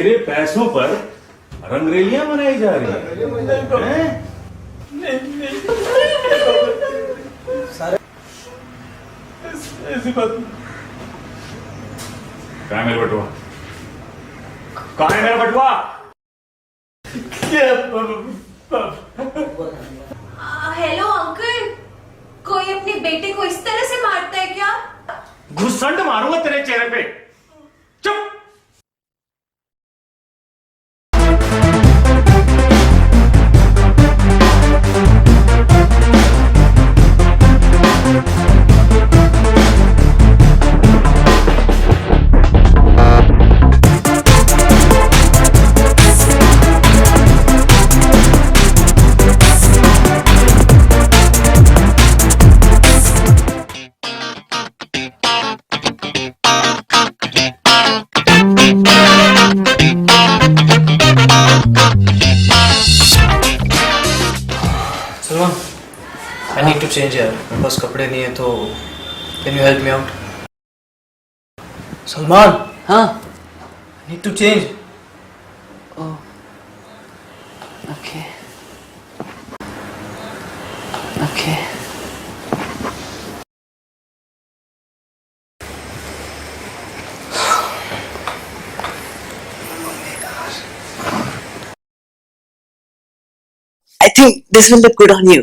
मेरे पैसों पर रंगरेलियां मनाई जा रही हैं? ऐसी बात कहाँ है मेरा बटुआ? कहाँ है मेरा बटुआ? हेलो अंकल, कोई अपने बेटे को इस तरह से मारता है क्या? घुसंड मारूंगा तेरे चेहरे पे। चुप। Salman, I need to change यार, मेरे पास कपड़े नहीं है तो can you help me out? Salman, हाँ I need to change. Okay okay I think this will look good on you.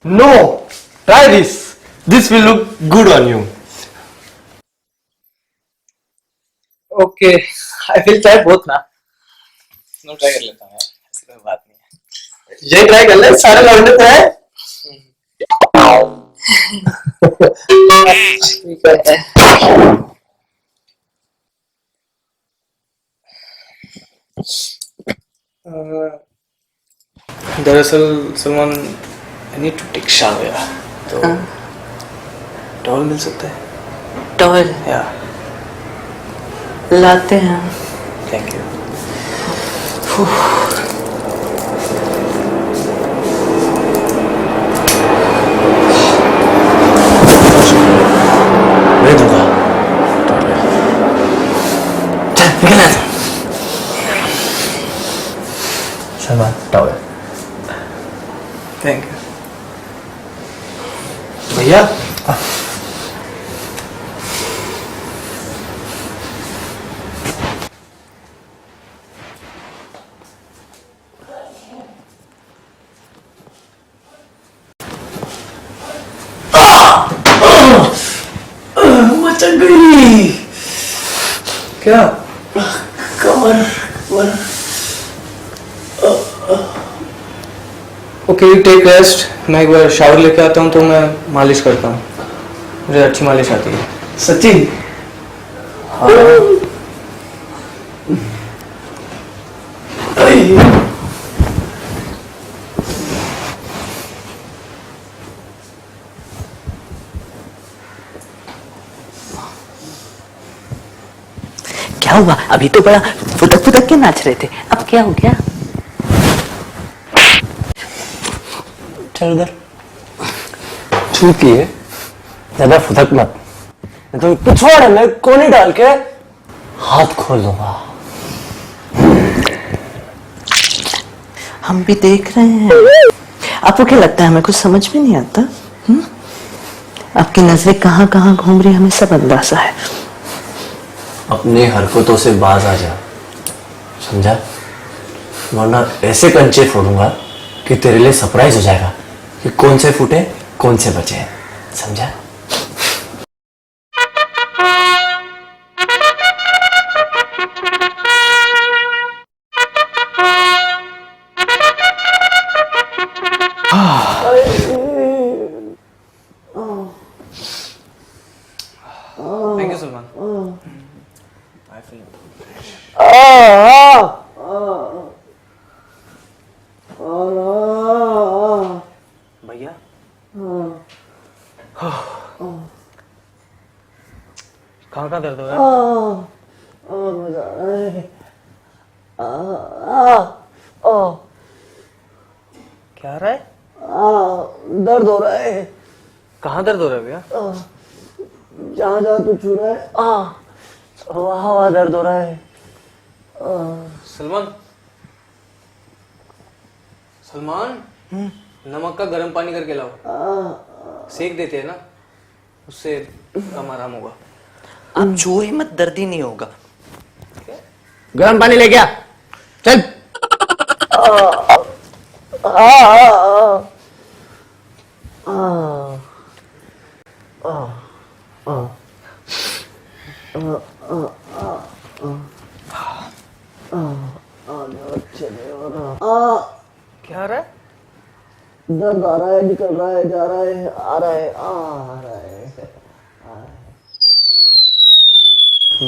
No, try this. This will look good on you. Okay, I will try both ना. मैं try कर लेता हूँ यार, ऐसी कोई बात नहीं है। ये ट्राई कर ले, सारे लौंडे तो हैं। ठीक है। दरअसल Salman, I need to take shower यार, तो टॉवल मिल सकता है? टॉवल या लाते हैं। Thank you. मैं दूंगा। चल निकल यहाँ से। सलमान टॉवल। थैंक यू भैया। मचक गई क्या? कमर कमर। Okay, you take rest. मैं एक बार शावर लेके आता हूँ तो मैं मालिश करता हूँ, मुझे अच्छी मालिश आती है। सच्ची? हाँ। क्या हुआ? अभी तो बड़ा फुदक फुदक के नाच रहे थे, अब क्या हो गया? चल उधर चुप है, ज्यादा फुदक मत, नहीं तो पिछवाड़े में कोनी डाल के हाथ खोल दूंगा। हम भी देख रहे हैं। आपको क्या लगता है हमें कुछ समझ में नहीं आता? आपकी नजरें कहाँ कहाँ घूम रही हमें सब अंदाजा है। अपनी हरकतों से बाज आ जा, समझा? वरना ऐसे कंचे फोड़ूंगा कि तेरे लिए सरप्राइज हो जाएगा कि कौन से फूटे कौन से बचे, समझा? Thank you Salman. I feel भैया। कहाँ कहाँ दर्द हो रहा है? क्या आ रहा है? दर्द हो रहा है। कहाँ दर्द हो रहा है भैया? जहाँ जहाँ तू छू रहा है वहाँ वहाँ दर्द हो रहा है। सलमान, सलमान, नमक का गर्म पानी करके लाओ। सेक देते हैं ना, उससे कम आराम होगा। आप छुए मत, दर्द ही नहीं होगा। गर्म पानी लेके आ, चल। क्या आ रहा है? दर्द आ रहा है, निकल रहा है, जा रहा है, आ रहा है, आ रहा है।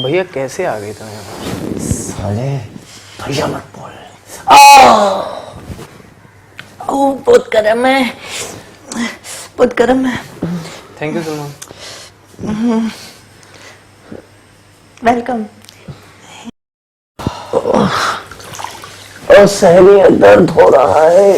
भैया कैसे आ गए तुम यहाँ? साले भैया मत बोल। बहुत गर्म है, बहुत गर्म है। Thank you Salman. वेलकम। और सहनी है, दर्द हो रहा है।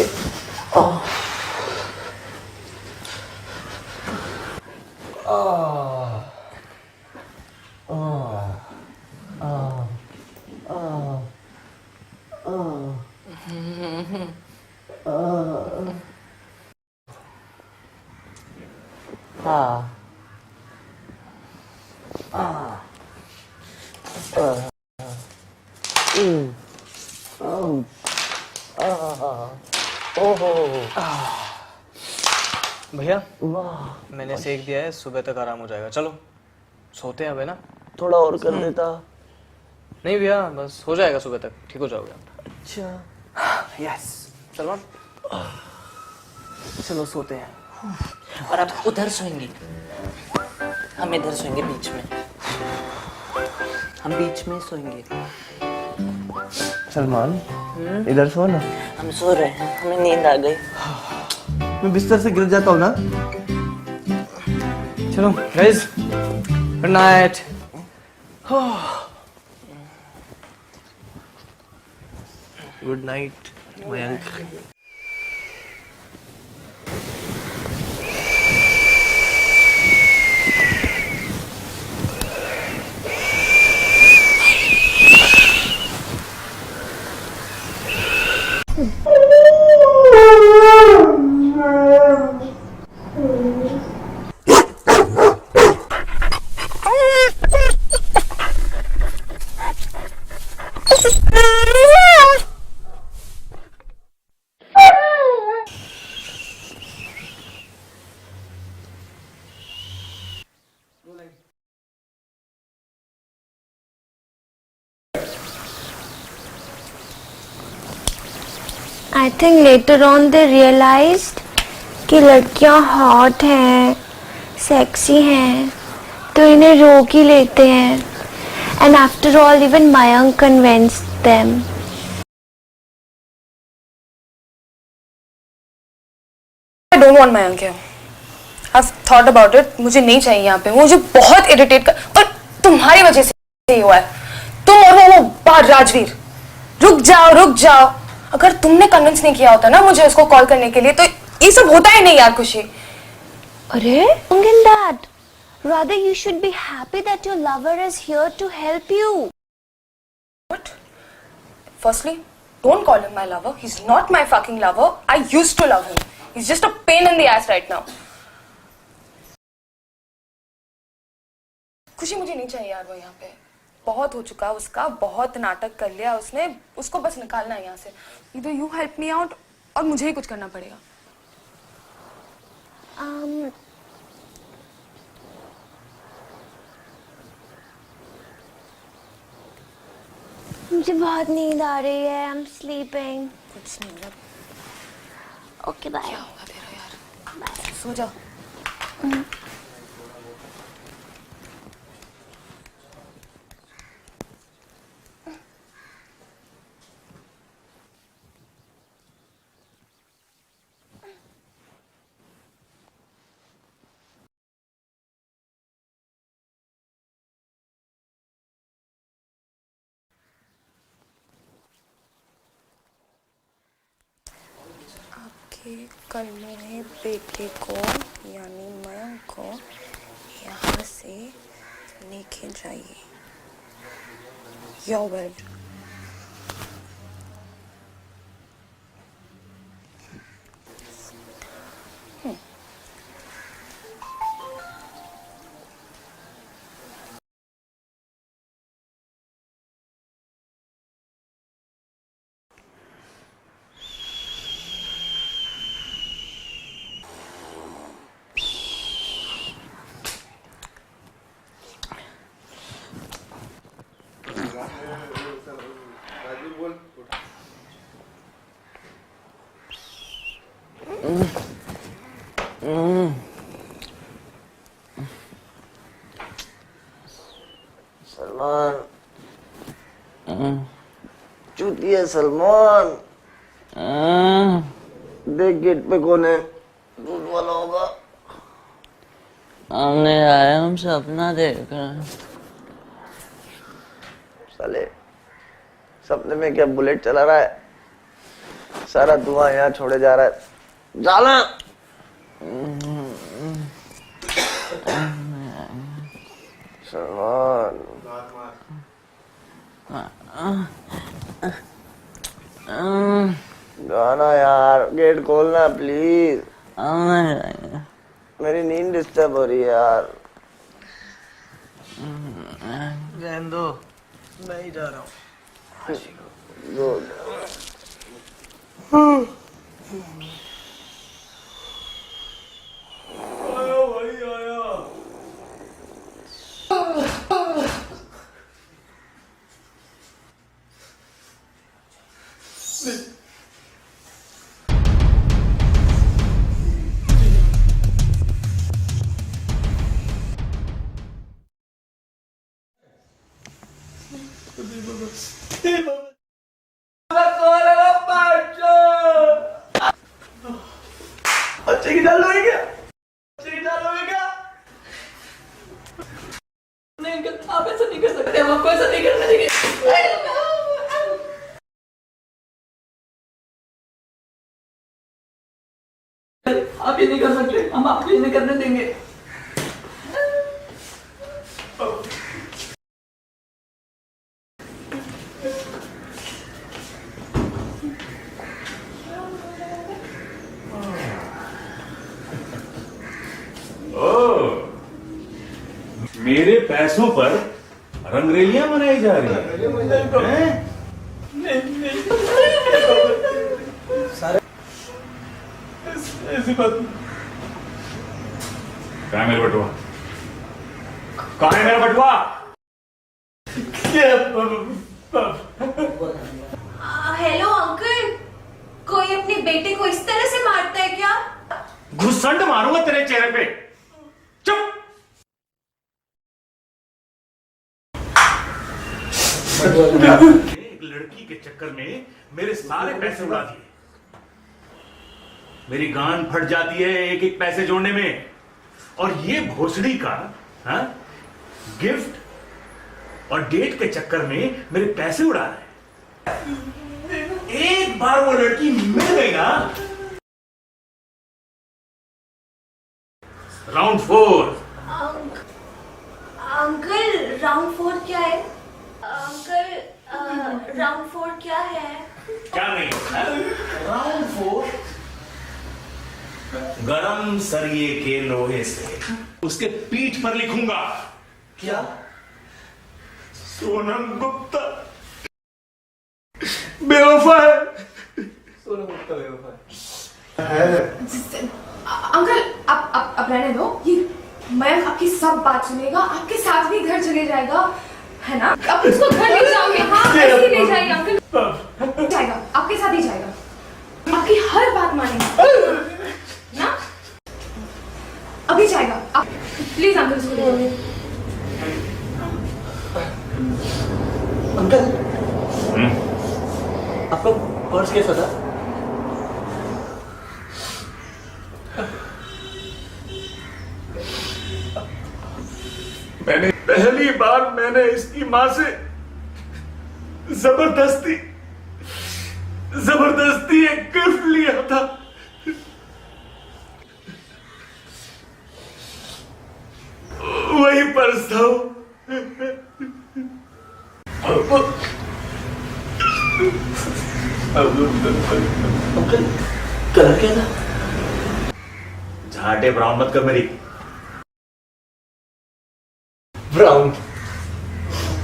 भैया मैंने सेक दिया है, सुबह तक आराम हो जाएगा। चलो सोते हैं अब, है ना? थोड़ा और कर देता। नहीं भैया, बस हो जाएगा, सुबह तक ठीक हो जाओगे आप। अच्छा, यस सलमान, चलो सोते हैं। और आप उधर सोएंगे, हम इधर सोएंगे बीच में। हम बीच में सोएंगे। सलमान इधर सो ना। हम सो रहे हैं, हमें नींद आ गई। मैं बिस्तर से गिर जाता हूँ ना। चलो guys, good night. Good night Mayank. I think later on they realized कि लड़कियां हॉट हैं, सेक्सी हैं, तो इन्हें रोक ही लेते हैं. And after all, even Mayank convinced them. I don't want Mayank here. I've thought about it. मुझे नहीं चाहिए यहाँ पे. मुझे बहुत इरिटेट कर, और तुम्हारी वजह से ही हुआ है. तुम और वो बार राजवीर. रुक जाओ, रुक जाओ. अगर तुमने कन्विंस नहीं किया होता ना मुझे उसको कॉल करने के लिए, तो ये सब होता ही नहीं यार खुशी. अरे? Wrong in that. Rather, you should be happy that your lover is here to help you. What? Firstly, don't call him my lover. He's not my fucking lover. I used to love him. He's just a pain in the ass right now. खुशी मुझे नहीं चाहिए यार वो यहाँ पे. बहुत हो चुका उसका, बहुत नाटक कर लिया उसने. उसको बस निकालना है यहाँ से. Either you help me out और मुझे ही कुछ करना पड़ेगा. मुझे बहुत नींद आ रही है. I'm sleeping. कुछ नहीं मतलब. Okay, bye. क्या होगा तेरा यार? सो जा. कल मेरे बेटे को यानी मयंक को यहाँ से लेके जाइए योर बेड। सलमान, चूतिया सलमान, देख गेट पे कौन है? दूध वाला होगा। हमने आया, हम सपना देख रहे हैं। साले सपने में क्या बुलेट चला रहा है? सारा धुआं यहाँ छोड़े जा रहा है। जाला सलमान, गाना यार, गेट खोलना प्लीज। मेरी नींद डिस्टर्ब हो रही है यार। रहने दो, मैं ही जा रहा हूँ। अच्छे की डाल लोगे क्या? अच्छे की डाल लोगे क्या? नहीं अंकल, आप ऐसा नहीं कर सकते, हम आपको ऐसा नहीं करने देंगे। आप ये नहीं कर सकते, हम आपको ये नहीं करने देंगे। मेरे पैसों पर रंगरेलियां मनाई जा रही हैं? ऐसी बात कहाँ है मेरा बटुआ? कहाँ है मेरा बटुआ? हेलो अंकल, कोई अपने बेटे को इस तरह से मारता है क्या? घुसंड मारूंगा तेरे चेहरे पे। चुप। एक लड़की के चक्कर में मेरे सारे पैसे उड़ा दिए। मेरी गान फट जाती है एक एक पैसे जोड़ने में, और ये भोसड़ी का गिफ्ट और डेट के चक्कर में मेरे पैसे उड़ा रहा है। एक बार वो लड़की मिल गई ना, राउंड 4। अंकल राउंड 4 क्या है? अंकल राउंड 4 क्या है? क्या नहीं है? राउंड 4 गरम सरिये के लोहे से उसके पीठ पर लिखूंगा। क्या? सोनम गुप्ता बेवफा है। सोनम गुप्ता बेवफा है। अंकल अब रहने दो। ये मयंक आपकी सब बात सुनेगा, आपके साथ भी घर चले जाएगा, है ना? अब उसको घर ले जाओगे? हाँ, ऐसे ले जाइए अंकल। जाएगा, आपके साथ ही जाएगा, आपकी हर बात मानेगा ना? अभी जाएगा। आप प्लीज अंकल उसको ले जाओ। अंकल, आपका पर्स कैसा था? पहली बार मैंने इसकी मां से जबरदस्ती एक गिफ्ट लिया था। पर्स दो। कलर क्या था? झाटे ब्राउन मत कर मेरी। ब्राउन।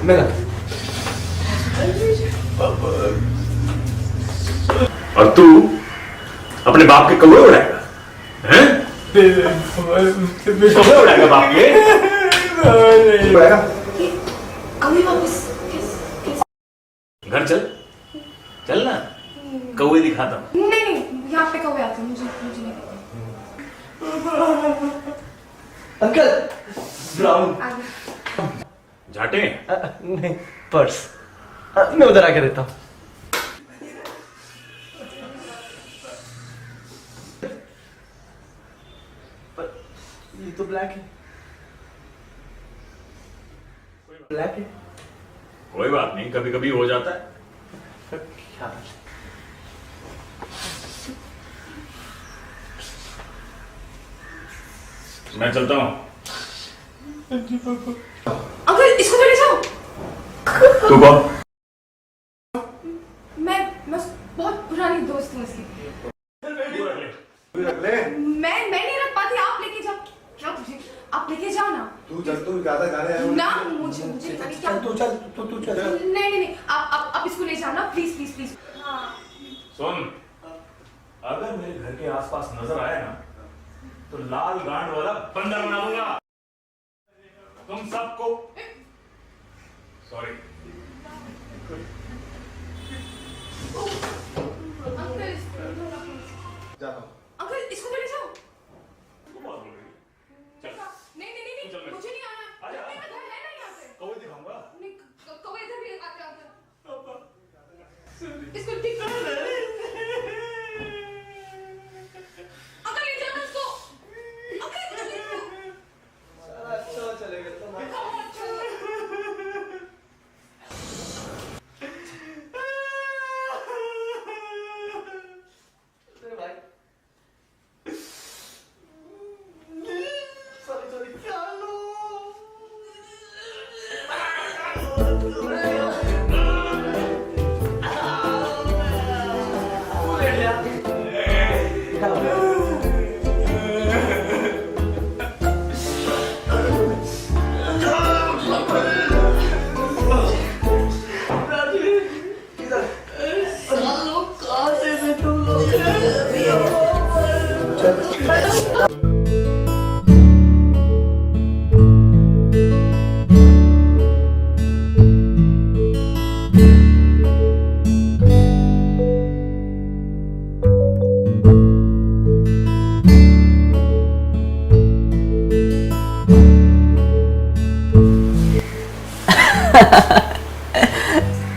मेरा। और तू अपने बाप के कौवे उड़ाएगा, हैं? कौवे उड़ाएगा बाप के? उड़ाएगा? कभी वापस घर चल, चल ना, कौवे दिखाता हूं। नहीं नहीं, यहाँ पे कौवे आते हैं, मुझे मुझे नहीं पता। Uncle brown. झाटे नहीं, पर्स। मैं उधर आके देता हूँ। ये तो ब्लैक है। ब्लैक है। कोई बात नहीं, कभी कभी हो जाता है। क्या बात है? मैं चलता हूँ। अंकल इसको तो ले जाओ। तू कौन? मैं बहुत पुरानी दोस्त हूँ इसकी। मैं नहीं रख पाती, आप लेके जाओ। क्या तुझे, आप लेके जाओ ना। तू चल, तू ज्यादा जा रहा है। ना मुझे मुझे पता नहीं क्या। तू चल, तू चल। नहीं नहीं नहीं, आप इसको ले जाओ ना, प्लीज प्लीज प्लीज। हाँ सुन, अगर मेरे घर के आसपास नजर आया ना तो लाल गांड वाला बंदर बना दूंगा तुम सबको। सॉरी। अंकल जाता हूँ। अंकल इसको तो ले जाओ। तू बात बोल रही है? चल, नहीं नहीं नहीं, चल मेरे। मुझे नहीं आना। आजा। मेरा घर है ना यहाँ पे। कौवे दिखाऊंगा। नहीं, कौवे इधर भी आते आते। इसको ठीक कर। अंकल ले जाओ ना इसको। अंकल ले जाओ। अच्छा चलेगा तो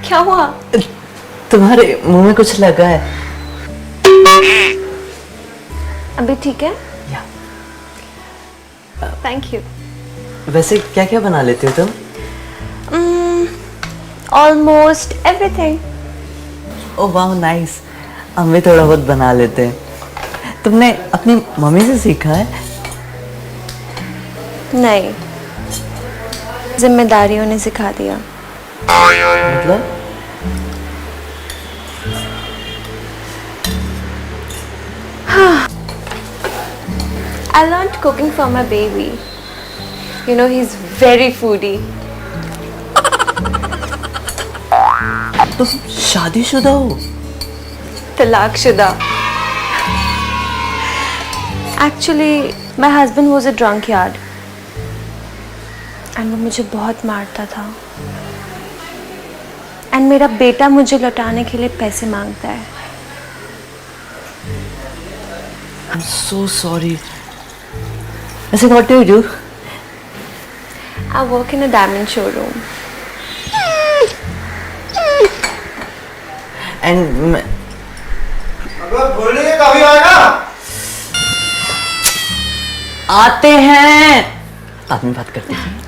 क्या हुआ? तुम्हारे मुंह में कुछ लगा है। अभी ठीक है? या। Thank you. वैसे क्या क्या बना लेती हो तुम? Almost everything. ओह वाह नाइस। हम भी थोड़ा बहुत बना लेते हैं। तुमने अपनी मम्मी से सीखा है? नहीं, जिम्मेदारियों ने सिखा दिया। मतलब? I learned cooking from my baby. You know, he's very foodie. तुम शादीशुदा हो? तलाकशुदा. Actually, my husband was a drunkard. And वो मुझे बहुत मारता था. And मेरा बेटा मुझे लौटाने के लिए पैसे मांगता है. I'm so sorry. वैसे what do you do? I work in a diamond showroom. And अगर बोलने के कभी आएगा? आते हैं। बाद में बात करते हैं।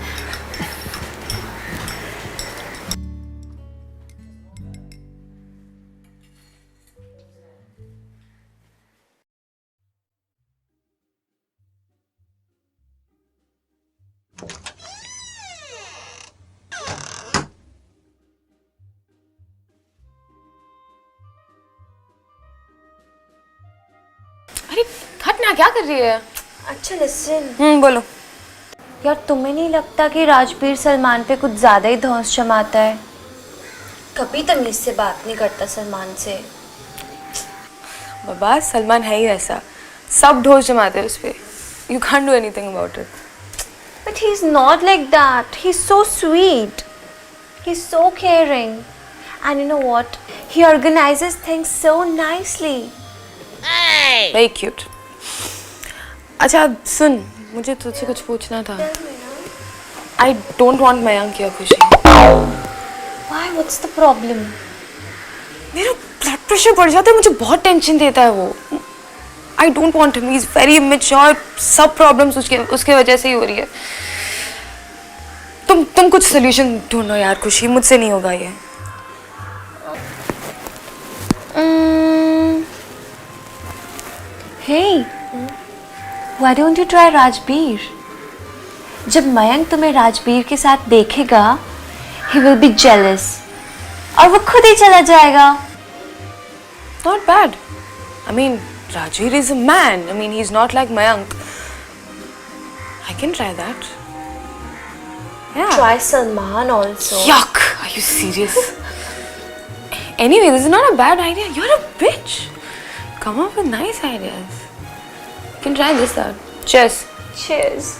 ना, क्या कर रही है? अच्छा लिसन, बोलो। यार तुम्हें नहीं लगता कि राजवीर सलमान पे कुछ ज्यादा ही धौंस जमाता है? कभी तमीज से बात नहीं करता सलमान से। बाबा सलमान है ही ऐसा, सब ढोस जमाते हैं उस पे। You can't do anything about it. But he's not like that. He's so sweet. He's so caring. And you know what? He organizes things so nicely. Very cute. अच्छा सुन, मुझे तुझसे कुछ पूछना था। I don't want Mayank here, खुशी। Why? What's the problem? मेरा blood pressure बढ़ जाता है, मुझे बहुत टेंशन देता है वो। I don't want him. He's very immature. सब प्रॉब्लम्स उसके वजह से ही हो रही है। तुम कुछ सोल्यूशन ढूंढो यार खुशी, मुझसे नहीं होगा ये। Hey, why don't you try Rajveer? जब मयंक तुम्हें राजवीर के साथ देखेगा, he will be jealous. और वो खुद ही चला जाएगा। Not bad. I mean, Rajveer is a man. I mean, he's not like Mayank. I can try that. Yeah. Try Salman also. Yuck! Are you serious? Anyway, this is not a bad idea. You're a bitch. Come up with nice ideas. You can try this out. Cheers. Cheers.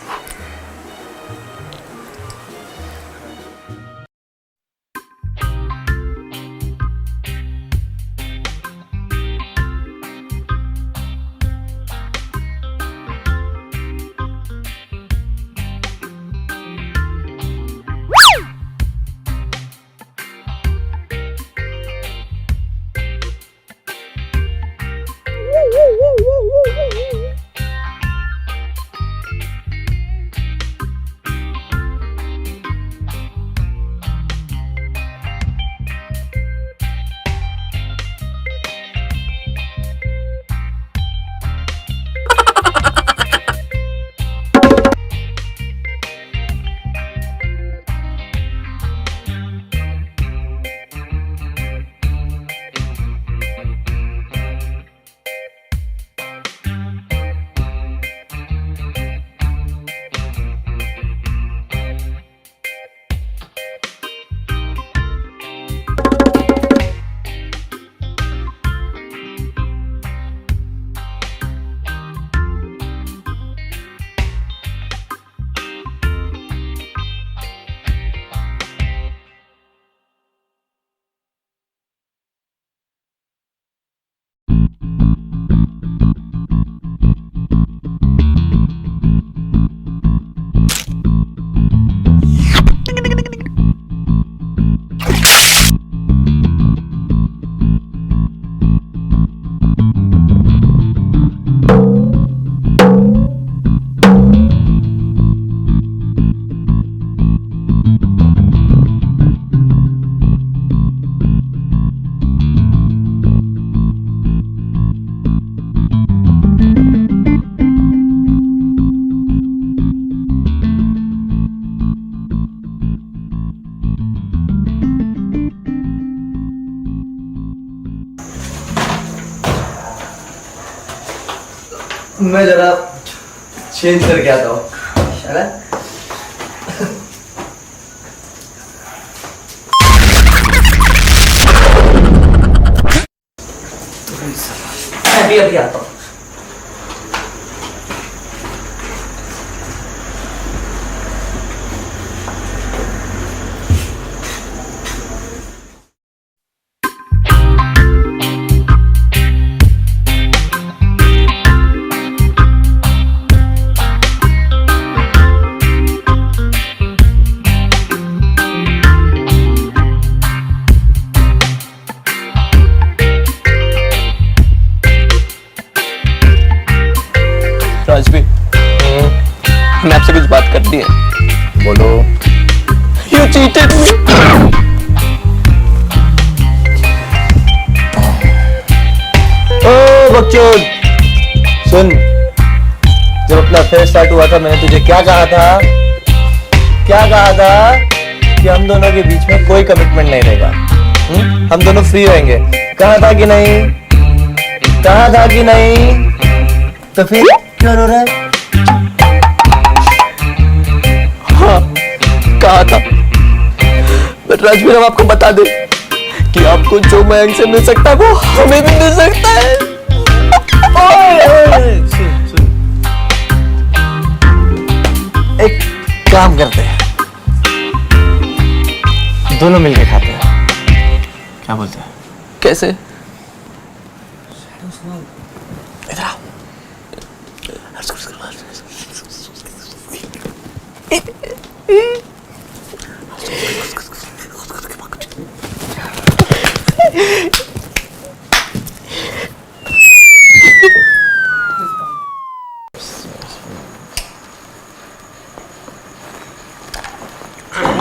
मैं जरा change करके आता हूँ, है ना? अभी आता हूँ। राजवीर, हमने आपसे कुछ बात करनी है। बोलो। You cheated me. ओ बकचोद, सुन, जब अपना अफेयर स्टार्ट हुआ था मैंने तुझे क्या कहा था? क्या कहा था? कि हम दोनों के बीच में कोई कमिटमेंट नहीं रहेगा, हम दोनों फ्री रहेंगे। कहा था कि नहीं? कहा था कि नहीं? तो फिर क्या रो रहा है? हाँ, कहा था। बट राजवीर, हम आपको बता दें कि आपको जो मयंक से मिल सकता है वो हमें भी मिल सकता है। सुन। एक काम करते हैं, दोनों मिलके खाते हैं, क्या बोलते हैं? कैसे? इधर आओ।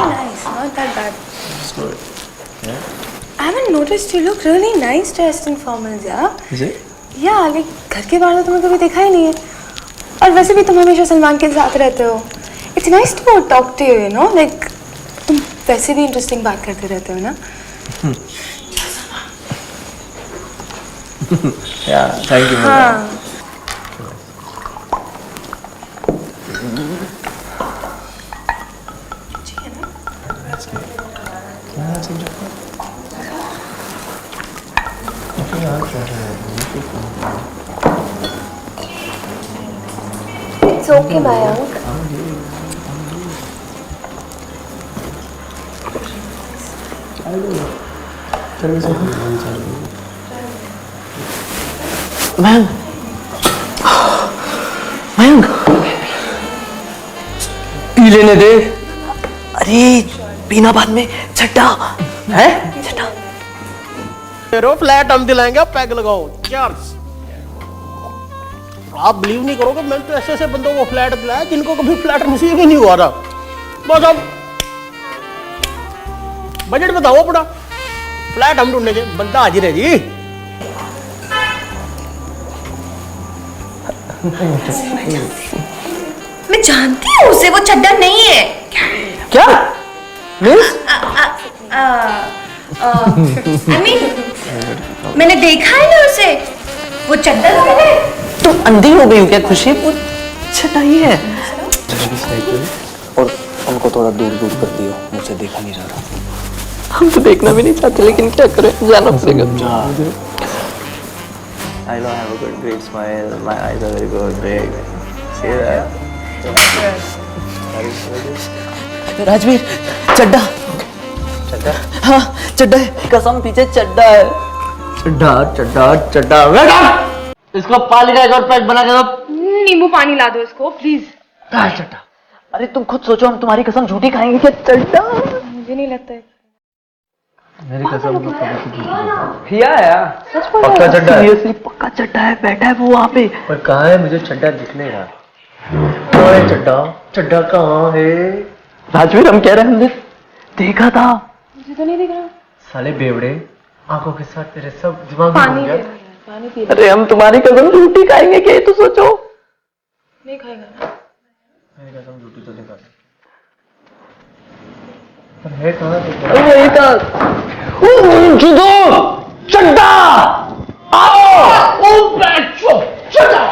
Nice, not that bad. I haven't noticed you look really nice dressed in formals, yeah? Is it? Yeah, like घर के बाहर तो तुम्हें कभी देखा ही नहीं है। और वैसे भी तुम हमेशा सलमान के साथ रहते हो। It's nice to talk to you, you know? Like तुम वैसे भी इंटरेस्टिंग बात करते रहते हो ना? Yeah, thank you. हाँ। It's okay, Mayank. Mayank, Mayank, P लेने दे। अरे पीना बाद में, चड्डा है, चड्डा। फ्लैट हम दिलाएंगे, आप पैक लगाओ, चार्ज। आप बिलीव नहीं करोगे, मैंने तो ऐसे ऐसे बंदों को फ्लैट दिलाया जिनको कभी फ्लैट नसीब ही नहीं हुआ था। बस अब बजट बताओ अपना, फ्लैट हम ढूंढेंगे, बंदा हाजिर है जी। मैं जानती हूँ उसे, वो चड्डा नहीं है। क्या? I mean, मैंने देखा है ना उसे, वो चड्डा है। तुम अंधी हो गई हो क्या खुशी? वो चड्डा ही है। और उनको थोड़ा दूर दूर कर दियो, मुझसे देखा नहीं जा रहा। हम तो देखना भी नहीं चाहते, लेकिन क्या करें, जाना पड़ेगा। I know I have a good, great smile. My eyes are very good, big. See that? Rajveer, चड्डा। चड्डा? हाँ, चड्डा है। कसम पीछे चड्डा है। चड्डा, चड्डा, चड्डा। इसको पानी का एक और पैक बना के दो। नींबू पानी ला दो इसको, प्लीज। चड्डा। अरे तुम खुद सोचो, हम तुम्हारी कसम झूठी खाएंगे क्या? चड्डा। मुझे नहीं लगता है। मेरी कसम तो कभी पक्का चड्डा है। पक्का चड्डा है, बैठा है वो वहाँ पे। पर कहाँ है? मुझे चड्डा दिख नहीं रहा। कहाँ है चड्डा? चड्डा कहाँ है? राजवीर, हम कह रहे हैं, हमने देखा था। मुझे तो नहीं दिख रहा। साले बेवड़े, आंखों के साथ तेरे सब दिमाग में पानी घूम गया। पानी पी। अरे हम तुम्हारी कसम झूठी खाएंगे क्या? ये तो सोचो। नहीं खाएगा। मेरी कसम झूठी तो दिखा। पर है कहाँ? वही था। चड्डा आओ। ओ बैठो, चड्डा।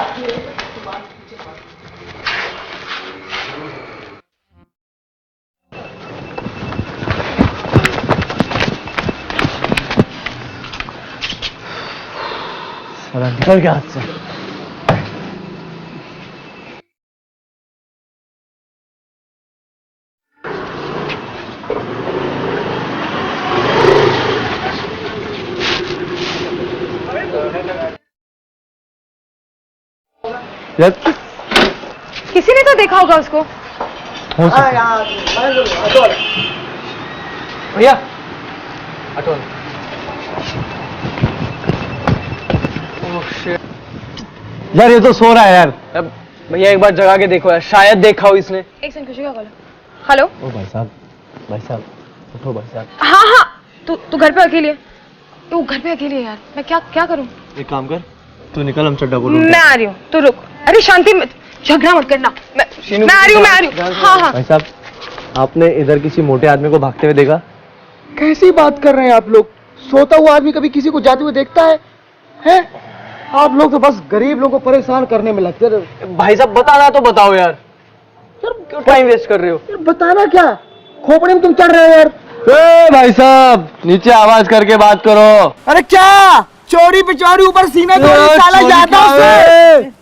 निकल गया हाथ से। किसी ने तो देखा होगा उसको। हो सकता है। भैया, ऑटो। यार ये तो सो रहा है यार। भैया एक बार जगा के देखो यार, शायद देखा हो इसने। एक सेकंड, खुशी का कॉल। हेलो। ओ भाई साहब, उठो भाई साहब। हाँ हाँ, तू घर पे अकेली है। तू घर पे अकेली है यार, मैं क्या करूँ? एक काम कर, तू निकल, हम चड्डा बोलूं। मैं आ रही हूँ, तू रुक। अरे शांति, झगड़ा मत करना। मैं आ रही हूँ। हाँ हाँ। भाई साहब, आपने इधर किसी मोटे आदमी को भागते हुए देखा? कैसी बात कर रहे हैं आप लोग? सोता हुआ आदमी कभी किसी को जाते हुए देखता है? आप लोग तो बस गरीब लोगों को परेशान करने में लगते रहे। भाई साहब बताना तो बताओ यार, क्यों टाइम वेस्ट कर रहे हो? यार बताना क्या, खोपड़ी में तुम चढ़ रहे हो यार। भाई साहब नीचे आवाज करके बात करो। अरे क्या चोरी पे चोरी, ऊपर सीना चोरी, साला जाता हूँ